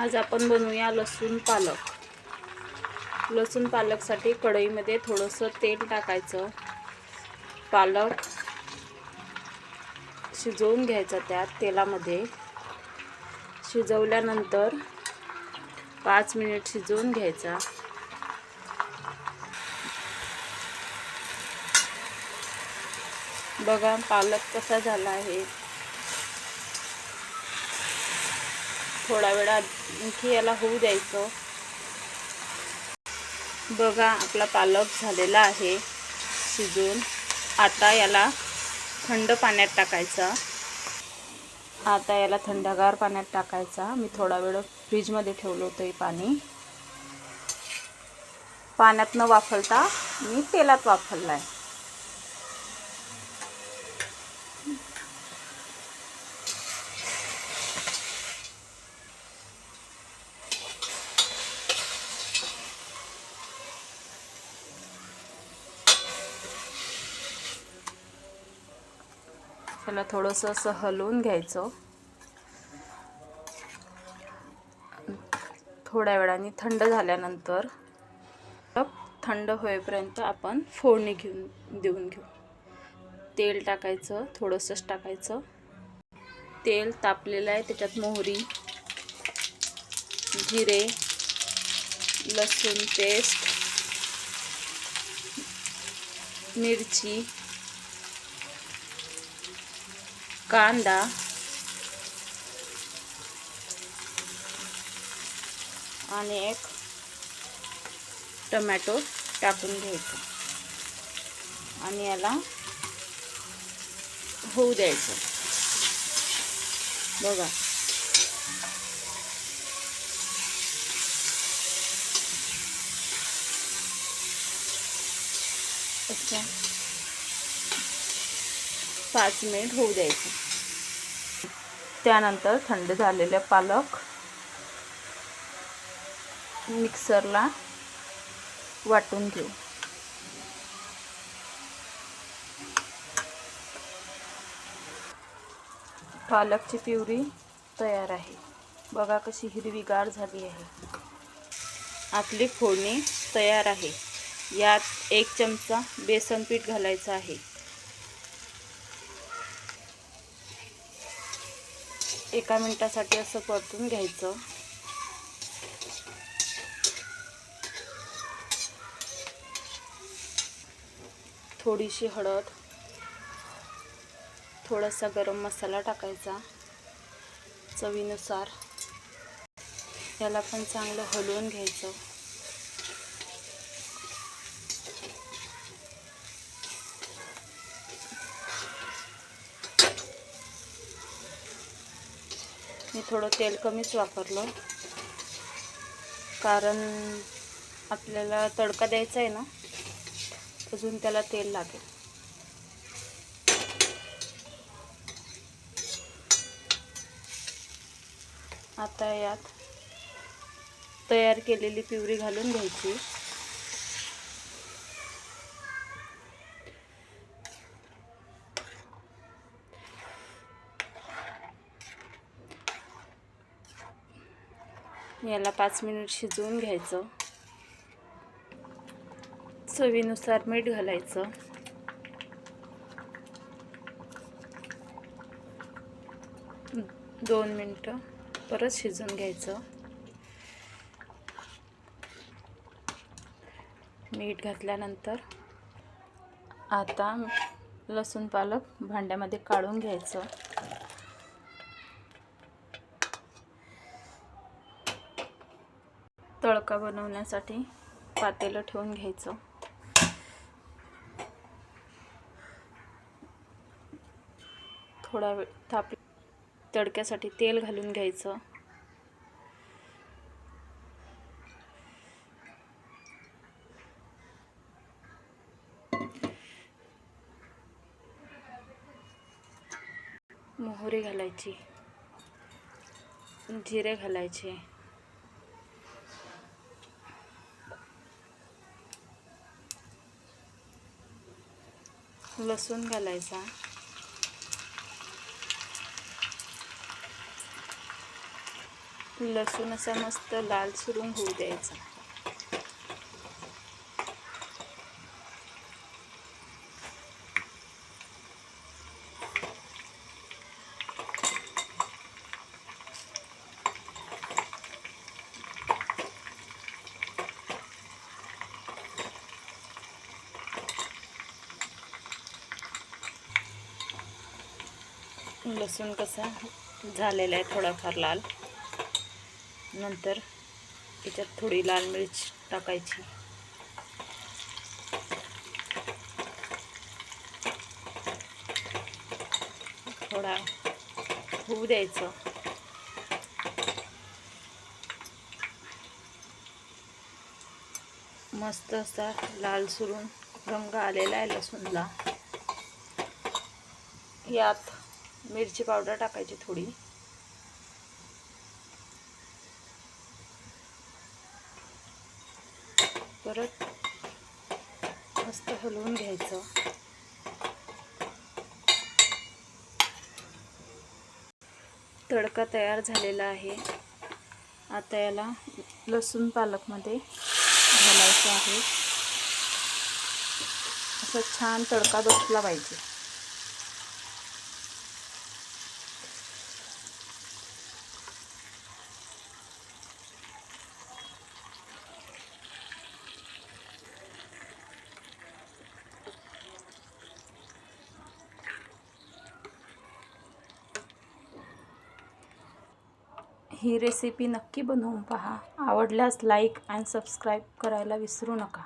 आज आपण बनवूया लसूण पालक. लसूण पालकसाठी कढईमध्ये थोडंसं तेल टाकायचं. पालक शिजवून घ्यायचा. त्यात तेलामध्ये शिजवल्यानंतर 5 मिनिट शिजवून घ्यायचा. बघा पालक कसा झाला आहे. थोडा वेळ आणखी याला होऊ द्यायचं. बघा आपला पालक झालेला आहे शिजून. आता याला थंड पाण्यात टाकायचा. आता याला थंडगार पाण्यात टाकायचा. मी थोडा वेळ फ्रीजमध्ये ठेवलं होतं. हे पाणी पाण्यात न वाफलता मी तेलात वाफललं आहे. त्याला थोडंसं असं हलवून घ्यायचं. थोड्या वेळाने थंड झाल्यानंतर थंड होईपर्यंत आपण फोडणी देऊन घेऊ. तेल टाकायचं, थोडंसंच टाकायचं. तेल तापलेलं आहे. त्याच्यात मोहरी, जिरे, लसूण पेस्ट, मिरची, कांदा आणि एक टोमॅटो टाकून घ्यायचं आणि याला होऊ द्यायचं. बघा अच्छा 5 मिनिट होऊ द्यायचं. त्यानंतर थंड झालेले पालक मिक्सरला वाटून घेऊ. पालकची प्युरी तयार आहे. बघा कशी हिरवीगार झाली आहे. आपली फोडणी तयार आहे. यात 1 चमचा बेसन पीठ घालायचं आहे. 1 मिनिटासाठी असं परतून घ्यायचं. थोडीशी हळद, थोडासा गरम मसाला टाकायचा चवीनुसार. याला पण चांगलं हलवून घ्यायचं. मी थोडं तेल कमीच वापरलं, कारण आपल्याला तडका द्यायचा आहे ना, अजून त्याला तेल लागेल. आता यात तयार केलेली प्युरी घालून घ्यायची. याला 5 मिनिट शिजवून घ्यायचं. चवीनुसार मीठ घालायचं. दोन मिनिटं परत शिजवून घ्यायचं. मीठ घातल्यानंतर आता लसूण पालक भांड्यामध्ये काढून घ्यायचं. तडका बनवण्यासाठी पातेलं ठेवून घ्यायचं. थोडा वेळ तडक्यासाठी तेल घालून घ्यायचं. मोहरी घालायची, जिरे घालायचे, लसूण घालायचा, लसूण असा मस्त लाल सुरून होऊ द्यायचा. लसूण कसा झालेला आहे थोडाफार लाल. नंतर त्याच्यात थोडी लाल मिरच टाकायची. थोडा होऊ द्यायचं. मस्त असा लाल सुरून रंग आलेला आहे लसूणला. यात मिरची पावडर टाकायची थोडी. परत मस्त हलवून घ्यायचं. तडका तयार झालेला आहे. आता याला लसूण पालकमध्ये घालायचं आहे. असं छान तडका बसला पाहिजे. ही रेसिपी नक्की बनवून पहा. आवडल्यास लाईक आणि सबस्क्राईब करायला विसरू नका.